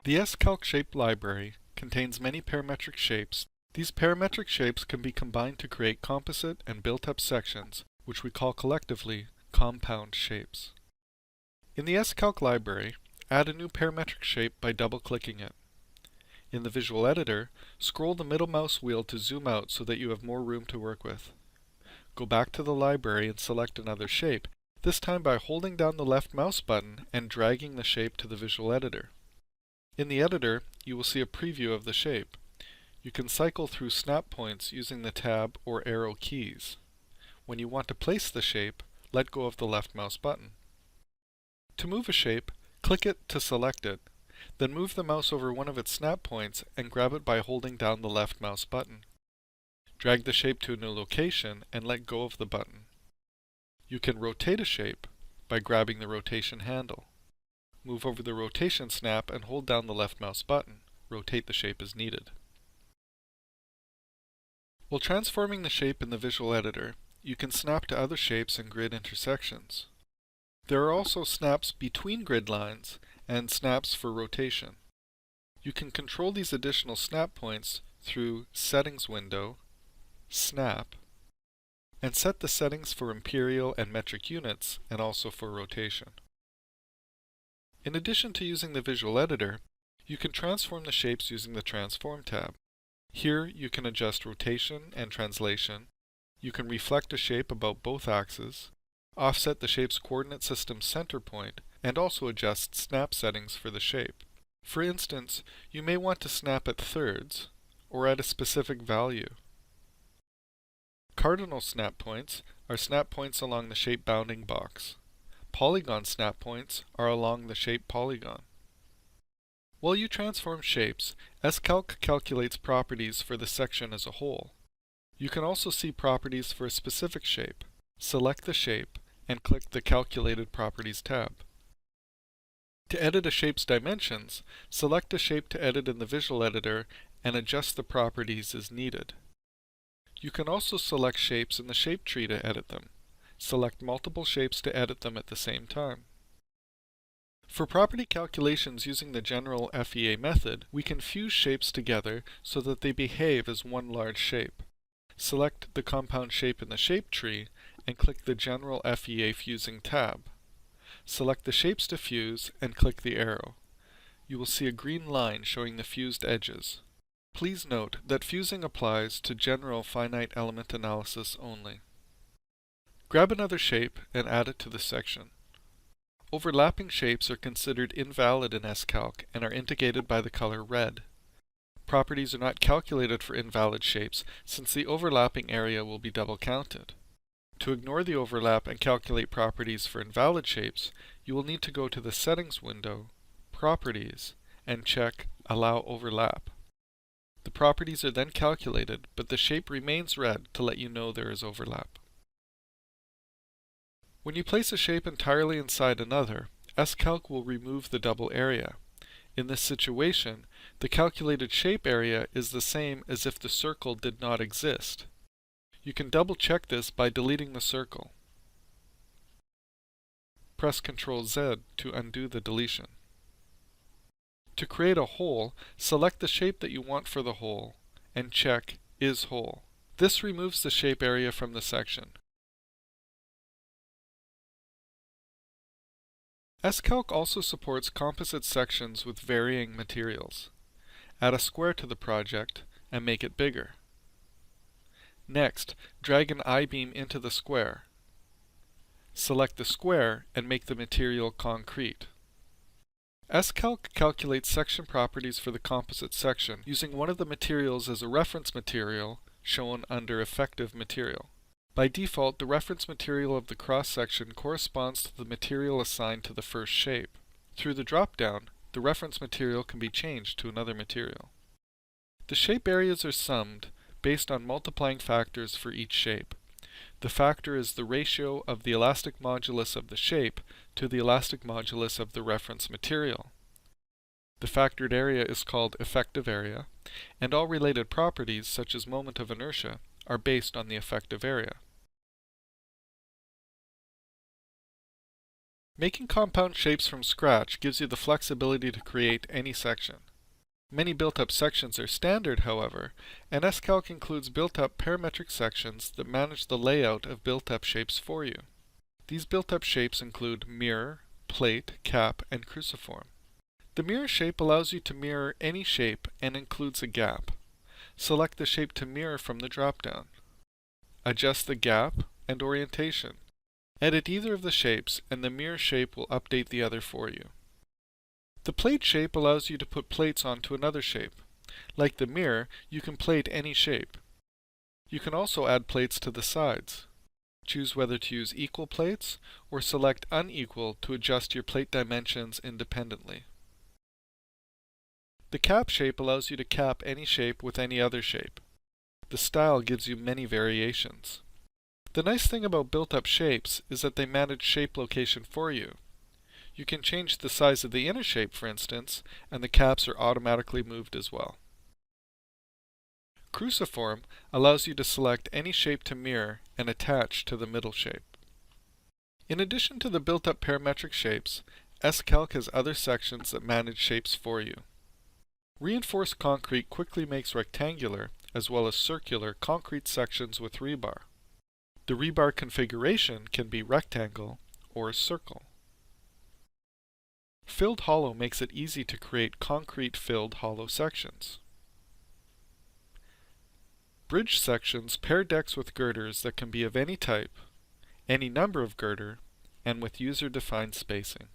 The S-CALC shape library contains many parametric shapes. These parametric shapes can be combined to create composite and built-up sections, which we call collectively compound shapes. In the S-CALC library, add a new parametric shape by double-clicking it. In the visual editor, scroll the middle mouse wheel to zoom out so that you have more room to work with. Go back to the library and select another shape, this time by holding down the left mouse button and dragging the shape to the visual editor. In the editor, you will see a preview of the shape. You can cycle through snap points using the tab or arrow keys. When you want to place the shape, let go of the left mouse button. To move a shape, click it to select it, then move the mouse over one of its snap points and grab it by holding down the left mouse button. Drag the shape to a new location and let go of the button. You can rotate a shape by grabbing the rotation handle. Move over the rotation snap and hold down the left mouse button. Rotate the shape as needed. While transforming the shape in the visual editor, you can snap to other shapes and grid intersections. There are also snaps between grid lines and snaps for rotation. You can control these additional snap points through Settings window, Snap, and set the settings for imperial and metric units and also for rotation. In addition to using the visual editor, you can transform the shapes using the Transform tab. Here you can adjust rotation and translation. You can reflect a shape about both axes, offset the shape's coordinate system's center point, and also adjust snap settings for the shape. For instance, you may want to snap at thirds or at a specific value. Cardinal snap points are snap points along the shape bounding box. Polygon snap points are along the shape polygon. While you transform shapes, S-CALC calculates properties for the section as a whole. You can also see properties for a specific shape. Select the shape and click the Calculated Properties tab. To edit a shape's dimensions, select a shape to edit in the visual editor and adjust the properties as needed. You can also select shapes in the shape tree to edit them. Select multiple shapes to edit them at the same time. For property calculations using the general FEA method, we can fuse shapes together so that they behave as one large shape. Select the compound shape in the shape tree and click the General FEA Fusing tab. Select the shapes to fuse and click the arrow. You will see a green line showing the fused edges. Please note that fusing applies to general finite element analysis only. Grab another shape and add it to the section. Overlapping shapes are considered invalid in S-CALC and are indicated by the color red. Properties are not calculated for invalid shapes since the overlapping area will be double counted. To ignore the overlap and calculate properties for invalid shapes, you will need to go to the Settings window, Properties, and check Allow Overlap. The properties are then calculated, but the shape remains red to let you know there is overlap. When you place a shape entirely inside another, S-CALC will remove the double area. In this situation, the calculated shape area is the same as if the circle did not exist. You can double-check this by deleting the circle. Press Ctrl Z to undo the deletion. To create a hole, select the shape that you want for the hole and check Is Hole. This removes the shape area from the section. S-CALC also supports composite sections with varying materials. Add a square to the project and make it bigger. Next, drag an I-beam into the square. Select the square and make the material concrete. S-CALC calculates section properties for the composite section using one of the materials as a reference material shown under Effective Material. By default, the reference material of the cross-section corresponds to the material assigned to the first shape. Through the drop-down, the reference material can be changed to another material. The shape areas are summed based on multiplying factors for each shape. The factor is the ratio of the elastic modulus of the shape to the elastic modulus of the reference material. The factored area is called effective area, and all related properties, such as moment of inertia, are based on the effective area. Making compound shapes from scratch gives you the flexibility to create any section. Many built-up sections are standard, however, and S-CALC includes built-up parametric sections that manage the layout of built-up shapes for you. These built-up shapes include mirror, plate, cap, and cruciform. The mirror shape allows you to mirror any shape and includes a gap. Select the shape to mirror from the drop-down. Adjust the gap and orientation. Edit either of the shapes and the mirror shape will update the other for you. The plate shape allows you to put plates onto another shape. Like the mirror, you can plate any shape. You can also add plates to the sides. Choose whether to use equal plates or select unequal to adjust your plate dimensions independently. The cap shape allows you to cap any shape with any other shape. The style gives you many variations. The nice thing about built-up shapes is that they manage shape location for you. You can change the size of the inner shape, for instance, and the caps are automatically moved as well. Cruciform allows you to select any shape to mirror and attach to the middle shape. In addition to the built-up parametric shapes, S-CALC has other sections that manage shapes for you. Reinforced concrete quickly makes rectangular as well as circular concrete sections with rebar. The rebar configuration can be rectangle or circle. Filled hollow makes it easy to create concrete filled hollow sections. Bridge sections pair decks with girders that can be of any type, any number of girder, and with user-defined spacing.